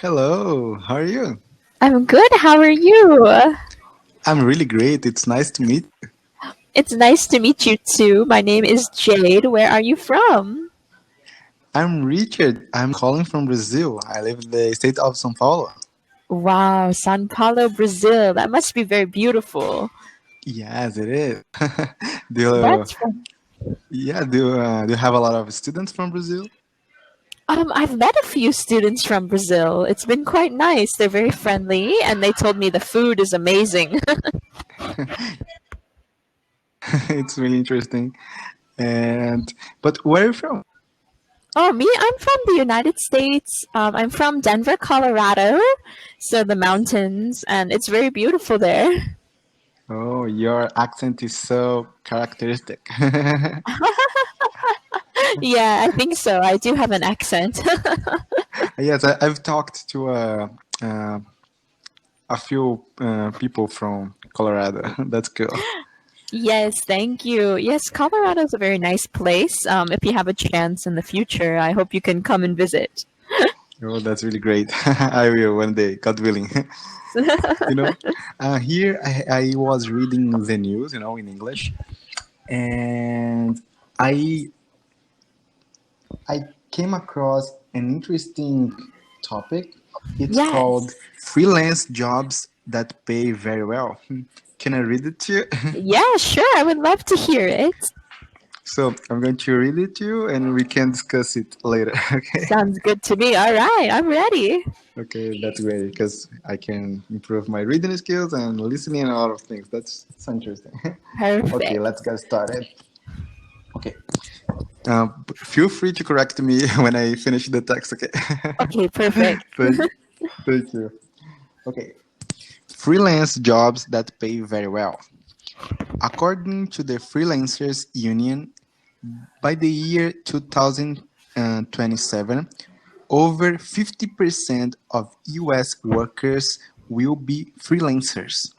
Hello, how are you? I'm good. How are you? I'm really great. It's nice to meet you. It's nice to meet you too. My name is Jade. Where are you from? I'm Richard. I'm calling from Brazil. I live in the state of São Paulo. Wow, Sao Paulo, Brazil. That must be very beautiful. Yes, it is. do you, That's fun. do you have a lot of students from Brazil? I've met a few students from Brazil. It's been quite nice. They're very friendly, and they told me the food is amazing. It's really interesting. And but where are you from? Oh, me? I'm from the United States. I'm from Denver, Colorado. So the mountains, and it's very beautiful there. Oh, your accent is so characteristic. Yeah, I think so. I do have an accent. Yes, I've talked to uh, a few people from Colorado. That's cool. Yes, thank you. Yes, Colorado is a very nice place. If you have a chance in the future, I hope you can come and visit. Oh, that's really great. I will one day, God willing. you know, here I was reading the news, in English, and I I came across an interesting topic. It's called Yes. freelance jobs that pay very well. Can I read it to you? Yeah, sure. I would love to hear it. So I'm going to read it to you, and we can discuss it later. Okay. Sounds good to me. All right, I'm ready. Okay, that's great because I can improve my reading skills and listening and a lot of things. That's so interesting. Okay, Perfect. let's get started. Okay, feel free to correct me when I finish the text. Okay. Okay, perfect. thank, thank you. Okay, freelance jobs that pay very well. According to the Freelancers Union, by the year 2027, over 50% of US workers will be freelancers.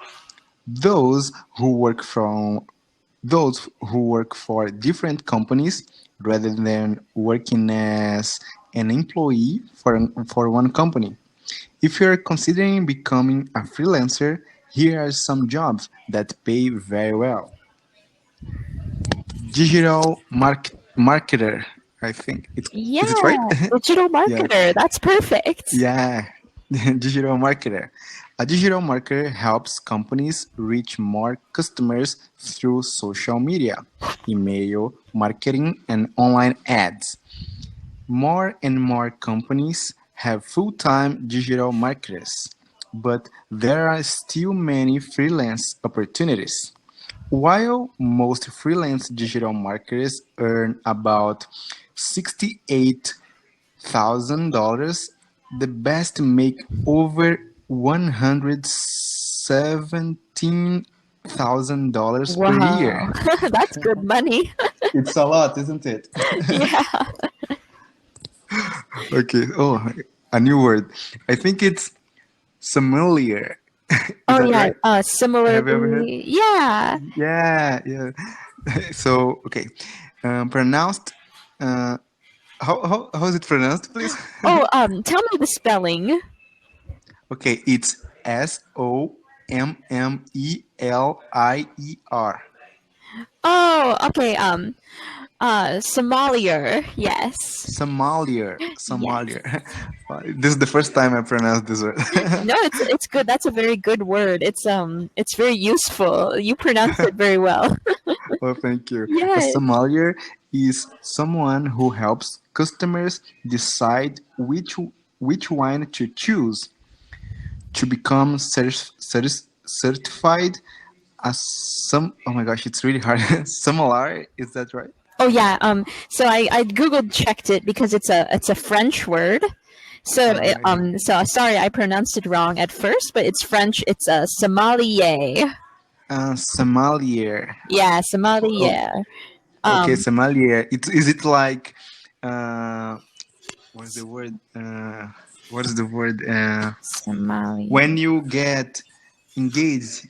Those who work from those who work for different companies rather than working as an employee for one company. If you're considering becoming a freelancer, here are some jobs that pay very well. Digital marketer, I think. Is it right? Yeah, digital Yes. marketer. That's perfect. Yeah. Digital marketer. A digital marketer helps companies reach more customers through social media, email marketing, and online ads. More and more companies have full-time digital marketers, but there are still many freelance opportunities. While most freelance digital marketers earn about $68,000, the best make over $117,000 per Wow, year. that's good money. It's a lot, isn't it? Yeah. Okay. Oh, a new word. I think it's sommelier. Is Oh, that yeah. right? Have you ever heard? Similarly, yeah. Yeah, yeah. So, okay. Pronounced. Uh, how is it pronounced, please? Oh, tell me the spelling. Okay, it's Sommelier. Oh, okay. Sommelier. Yes. Sommelier. Yes. Sommelier. This is the first time I pronounced this word. No, it's good. That's a very good word. It's very useful. You pronounced it very well. Oh, thank you. A Yes. sommelier is someone who helps customers decide which wine to choose to become certified as some. Oh my gosh, it's really hard. Sommelier, is that right? Oh yeah. So I googled checked it because it's a French word. So Yeah. so sorry I pronounced it wrong at first, but it's French. It's a sommelier. Sommelier. Yeah, Oh, sommelier. okay, Um, sommelier. Is it like uh, what's the word? What is the word? sommelier. When you get engaged,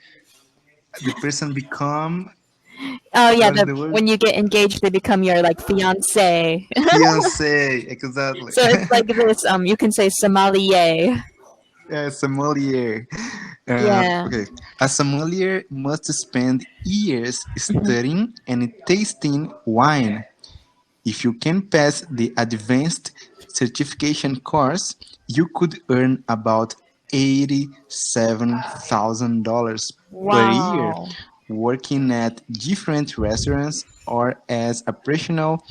the person become. Oh yeah, What is the the word? when you get engaged, they become your like fiance. Fiance, exactly. So it's like this. You can say sommelier. Yeah, sommelier. Yeah. Okay, a sommelier must spend years studying and tasting wine. If you can pass the advanced certification course, you could earn about $87,000 per year Wow. working at different restaurants or as a personal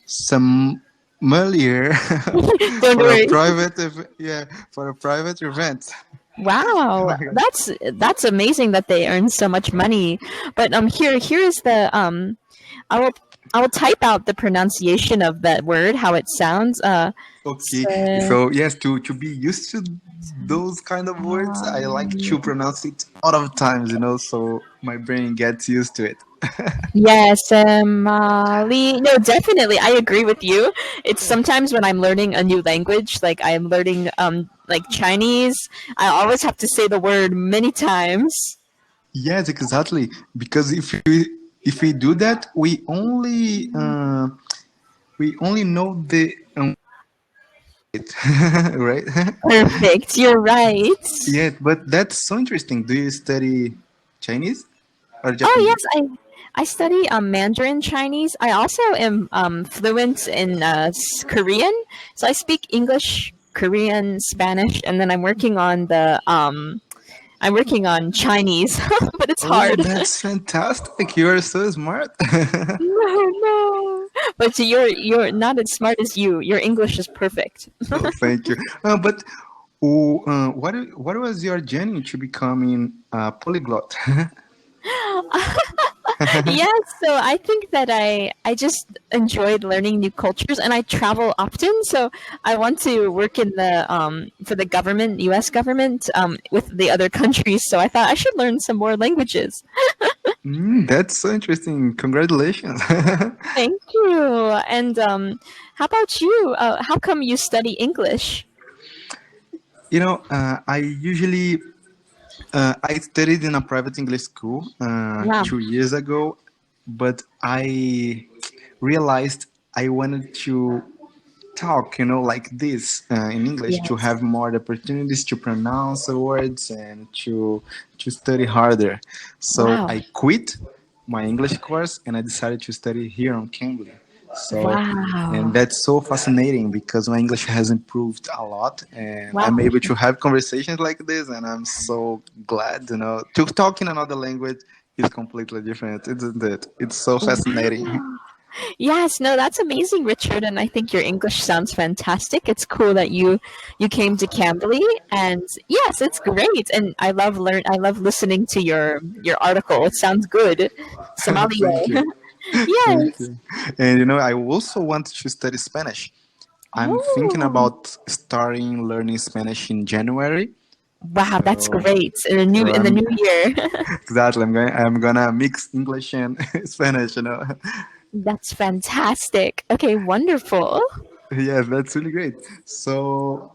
sommelier Don't for a worry. private event. Oh Wow, my god. that's amazing that they earn so much money. But here is the I will I will type out the pronunciation of that word, how it sounds. Okay, So, so yes, to be used to those kind of words, I like to pronounce it a lot of times, so my brain gets used to it. yes, Mali. No, definitely, I agree with you. It's sometimes when I'm learning a new language, like I'm learning like Chinese, I always have to say the word many times. Yes, exactly. Because if we do that, we only know the right. Perfect. You're right. Yeah, but that's so interesting. Do you study Chinese or Oh Japanese? yes, I study Mandarin Chinese. I also am fluent in Korean, so I speak English, Korean, Spanish, and then I'm working on Chinese, but it's Oh, hard. that's fantastic! You are so smart. No, no. But you're not as smart as you. Your English is perfect. Oh, thank you. But what was your journey to becoming a polyglot? Yes, so I think that I just enjoyed learning new cultures, and I travel often. So I want to work in the for the government, U.S. government, with the other countries. So I thought I should learn some more languages. That's so interesting. Congratulations. Thank you. And how about you? How come you study English? I studied in a private English school Wow. 2 years ago, but I realized I wanted to talk, like this in English, to Yes. have more opportunities to pronounce the words and to study harder. So Wow. I quit my English course and I decided to study here on Cambly. So, and Wow. that's so fascinating because my English has improved a lot and I'm Wow. able to have conversations like this. And I'm so glad, to talk in another language is completely different, isn't it? It's so fascinating. Yes, no, that's amazing, Richard, and I think your English sounds fantastic. It's cool that you came to Cambly, and yes, it's great. And I love listening to your article. It sounds good. Thank Sommelier. you. Thank Yes. you. And I also want to study Spanish. I'm thinking Oh, about starting learning Spanish in January. wow, that's So, great. so In the I'm new year. exactly I'm gonna mix English and Spanish. That's fantastic. Okay, wonderful. Yeah, that's really great. So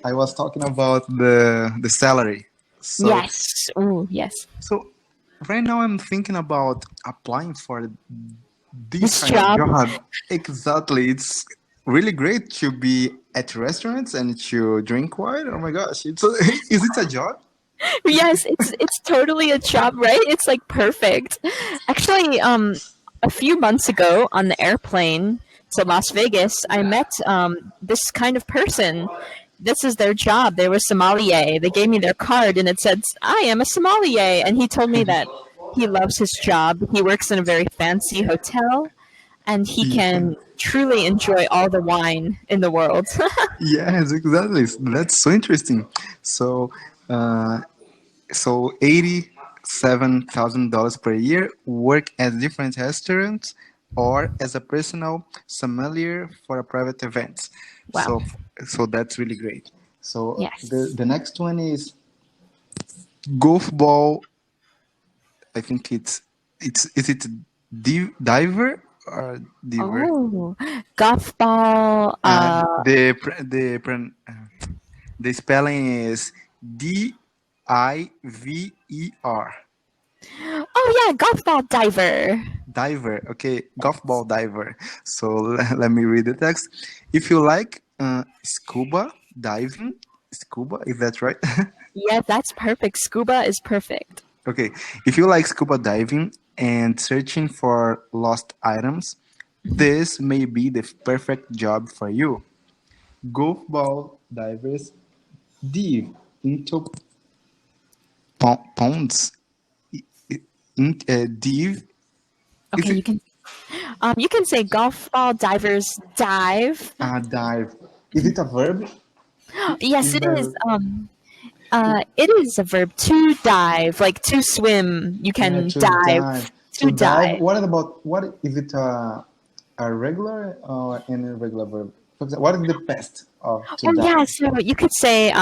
I was talking about the salary. So Yes. Oh, yes. so right now I'm thinking about applying for this This kind of job. job. Exactly. It's really great to be at restaurants and to drink wine. Oh my gosh. Is it a job? Yes, it's totally a job, right? It's like perfect. Actually, a few months ago on the airplane to Las Vegas, I met this kind of person. This is their job. They were sommelier. They gave me their card, and it said, "I am a sommelier." And he told me that he loves his job. He works in a very fancy hotel, and he Yeah. can truly enjoy all the wine in the world. Yes, exactly. That's so interesting. So, uh, so $87,000 per year, work at different restaurants or as a personal sommelier for a private event. Wow. So that's really great. So Yes. the next one is golf ball. I think is it diver or diver? Oh, golf ball. The spelling is Diver. Oh yeah, golf ball diver. Diver. Okay, golf ball diver. So let me read the text. If you like scuba diving, scuba, is that right? Yeah, that's perfect. Scuba is perfect. Okay, if you like scuba diving and searching for lost items, this may be the perfect job for you. Golf ball divers dive into ponds, dive. Is Okay, it you can say golf ball divers dive. a dive? Is it a verb? Yes, Is it is. that It is a verb to dive, like to swim. You yeah, can to dive dive? To to dive. dive. What is it? A regular or an irregular verb? For example, what is the past of to Oh yeah, dive? so you could say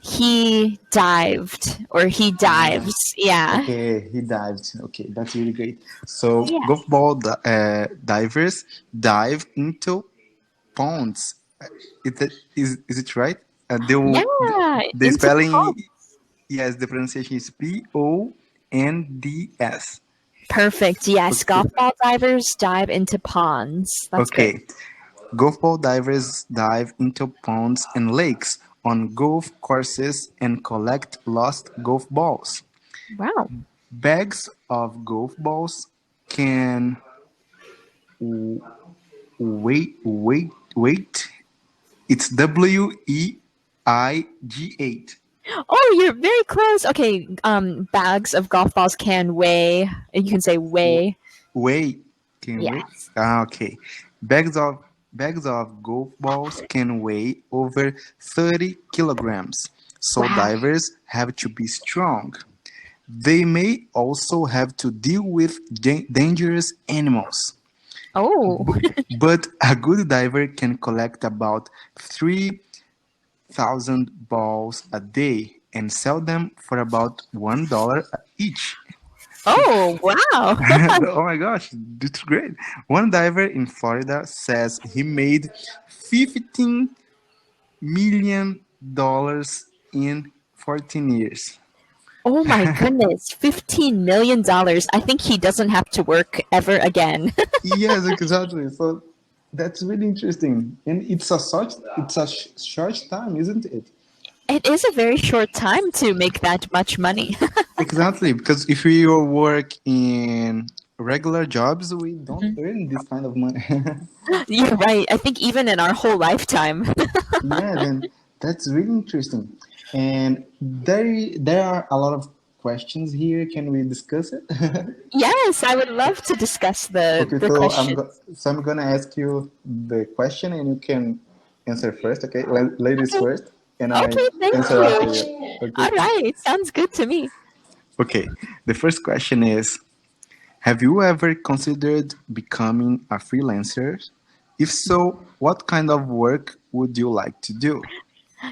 he dived or he Uh, dives. Yeah. okay, he dived. Okay, that's really great. So Yeah. golf ball divers dive into ponds. Is it right? Yeah, The into spelling, pond. yes, the pronunciation is Ponds. Perfect. Yes, Okay, golf ball divers dive into ponds. That's great. okay. Golf ball divers dive into ponds and lakes on golf courses and collect lost golf balls. Wow. Bags of golf balls can w- wait. It's WEIG8. Oh, you're very close. Okay, bags of golf balls can weigh. You can say weigh. Wait, can wait. Yes. Okay. Bags of bags of golf balls can weigh over 30 kilograms. So Wow. divers have to be strong. They may also have to deal with dangerous animals. Oh. B- but a good diver can collect about 3,000 balls a day and sell them for about $1 each. Oh, wow. Oh my gosh, that's great. One diver in Florida says he made $15 million in 14 years. Oh my goodness. $15 million. I think he doesn't have to work ever again. Yes, exactly. So that's really interesting. And it's a short time, isn't it? It is a very short time to make that much money. Exactly, because if we all work in regular jobs, we don't earn this kind of money. You're right. I think even in our whole lifetime. Yeah, then that's really interesting. And there are a lot of questions here. Can we discuss it? Yes, I would love to discuss Okay, the so question. I'm gonna ask you the question, and you can answer first. Okay, ladies Okay. first, and I Okay, thank answer after you. you. Okay. All right, sounds good to me. Okay. The first question is: have you ever considered becoming a freelancer? If so, what kind of work would you like to do?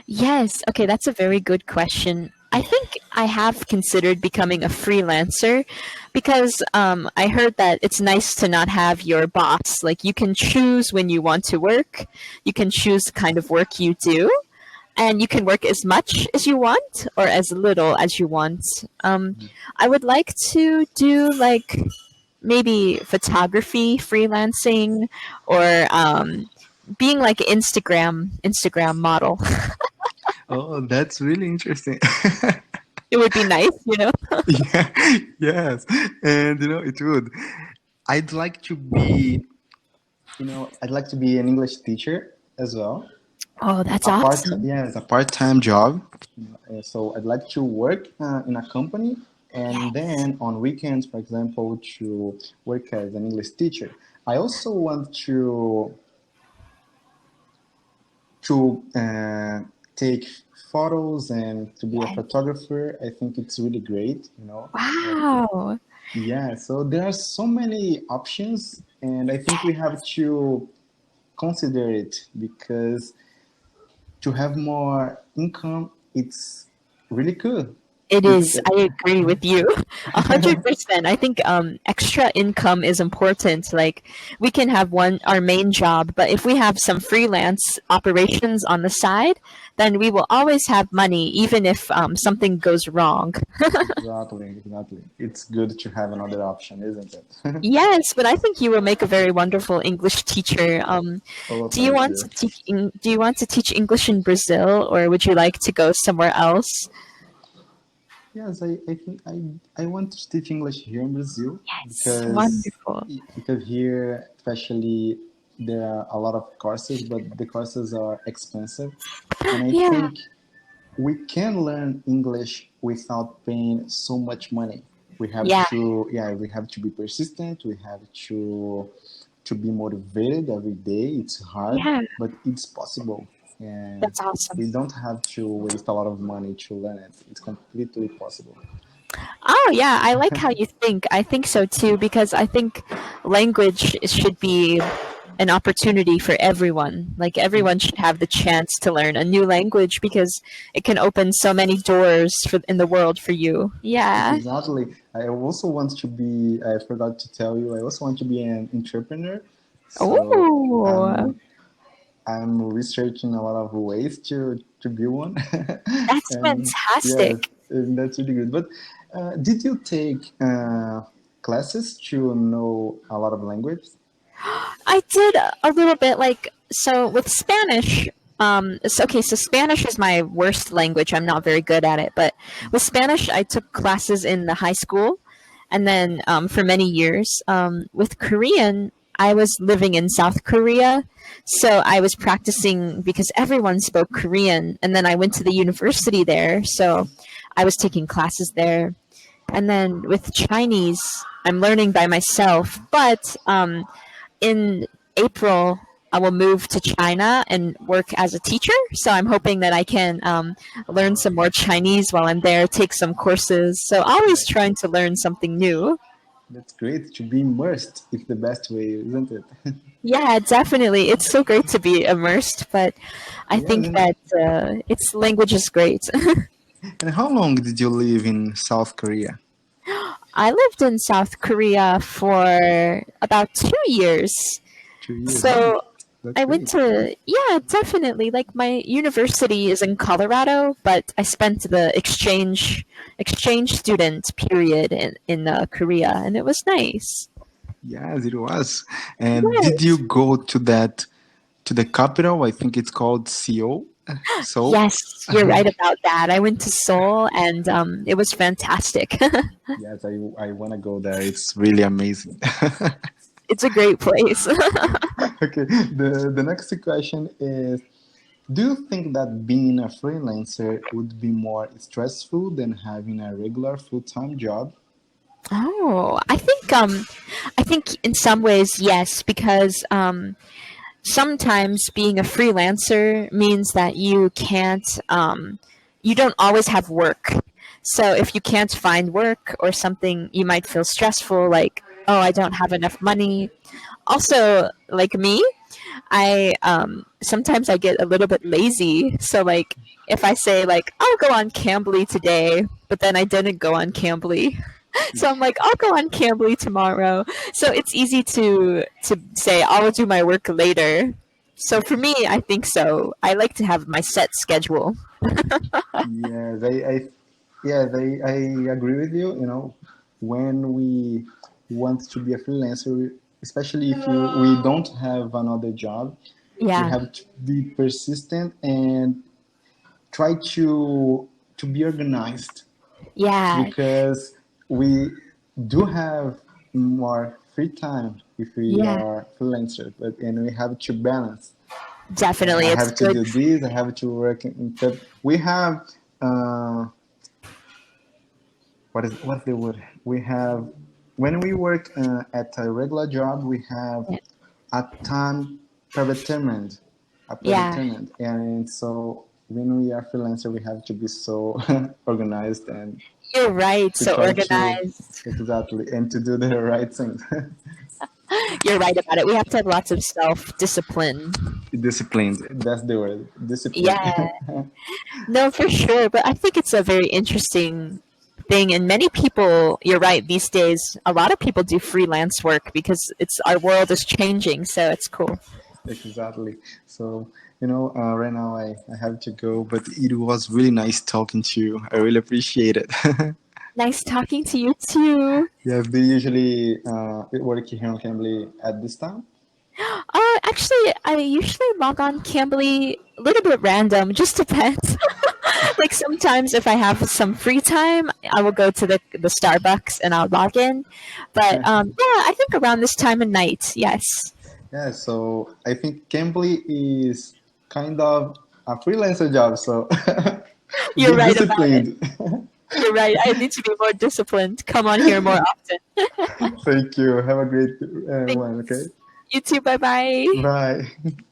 Yes, okay, that's a very good question. I think I have considered becoming a freelancer because I heard that it's nice to not have your boss. Like, you can choose when you want to work, you can choose the kind of work you do, and you can work as much as you want or as little as you want. I would like to do like maybe photography, freelancing, or being like an Instagram model. Oh, that's really interesting. It would be nice, you know. Yeah, yes, and it would. I'd like to be, I'd like to be an English teacher as well. Oh, that's A part, awesome. yeah, it's a part-time job. So I'd like to work in a company, and Yes. then on weekends, for example, to work as an English teacher. I also want to take photos and to be a Yes. photographer. I think it's really great. Wow. Yeah, so there are so many options, and I think we have to consider it because to have more income, it's really good. It isn't is. it? I agree with you, 100%. I think extra income is important. Like we can have one our main job, but if we have some freelance operations on the side, then we will always have money, even if something goes wrong. Exactly, exactly. It's good to have another option, isn't it? Yes, but I think you will make a very wonderful English teacher. Oh, thank you. Do you want to teach English in Brazil, or would you like to go somewhere else? Yes, I think I want to teach English here in Brazil Yes, because wonderful. here, especially, there are a lot of courses, but the courses are expensive, and I Yeah, think we can learn English without paying so much money. We have yeah, to, yeah, we have to be persistent. We have to be motivated every day. It's hard, yeah. but it's possible, and That's awesome. we don't have to waste a lot of money to learn it. It's completely possible. Oh, yeah, I like how you think. I think so too, because I think language should be an opportunity for everyone. Like, everyone should have the chance to learn a new language because it can open so many doors in the world for you. Yeah. Exactly. I also want to be, I forgot to tell you, I also want to be an entrepreneur. So Oh, I'm researching a lot of ways to be one. that's And yes, fantastic. and that's really good. But did you take classes to know a lot of language? I did a little bit like so with Spanish. So Spanish is my worst language. I'm not very good at it. But with Spanish, I took classes in the high school, and then for many years. With Korean, I was living in South Korea, so I was practicing because everyone spoke Korean, and then I went to the university there, so I was taking classes there. And then with Chinese, I'm learning by myself, but in April, I will move to China and work as a teacher. So I'm hoping that I can learn some more Chinese while I'm there, take some courses. So always Yes, trying to learn something new. that's great. To be immersed is the best way, isn't it? Yeah, definitely. It's so great to be immersed, but I Yes, think that its language is great. and how long did you live in South Korea? I lived in South Korea for about 2 years. 2 years. Oh, So that's I went great. to, yeah, definitely. Like my university is in Colorado, but I spent the exchange student period in Korea, and it was nice. Yes, it was. And did you Yes, go to the capital? I think it's called Seoul. Seoul. yes, you're right about that. I went to Seoul, and it was fantastic. Yes, I want to go there. It's really amazing. It's a great place. Okay, the next question is, do you think that being a freelancer would be more stressful than having a regular full-time job? Oh, I think in some ways yes, because sometimes being a freelancer means that you don't always have work. So if you can't find work or something, you might feel stressful, like, oh, I don't have enough money. Also, like me, I sometimes I get a little bit lazy. So like if I say like I'll go on Cambly today, but then I didn't go on Cambly. So I'm like, I'll go on Cambly tomorrow. So it's easy to say I'll do my work later. So for me, I think so. I like to have my set schedule. Yes, I agree with you. You know, when we want to be a freelancer, especially if we don't have another job, we Yeah, have to be persistent and try to be organized yeah, because we do have more free time if we yeah. are freelancer, but and we have to balance. Definitely, I it's have to good. do this. I have to work. But we have uh, what's the word? We have when we work at a regular job, we have a time predetermined, Yeah, and so when we are freelancer, we have to be so organized and you're right. to So try to organized. exactly and to do the right things. You're right about it. We have to have lots of self discipline. Disciplined. That's the word. Discipline. Yeah, no, for sure. But I think it's a very interesting thing, and many people. You're right. These days, a lot of people do freelance work because it's our world is changing. So it's cool. Exactly. So, right now I have to go, but it was really nice talking to you. I really appreciate it. Nice talking to you too. Yeah, do you usually work here on Cambly at this time? Actually, I usually log on Cambly a little bit random. Just depends. Like sometimes if I have some free time, I will go to the Starbucks and I'll log in. But yeah, I think around this time of night, yes. Yeah, so I think Cambly is kind of a freelancer job, so You're be right about it. disciplined. You're right. I need to be more disciplined. Come on here more often. Thank you. Have a great Thank one, okay? you too. Bye bye. Bye.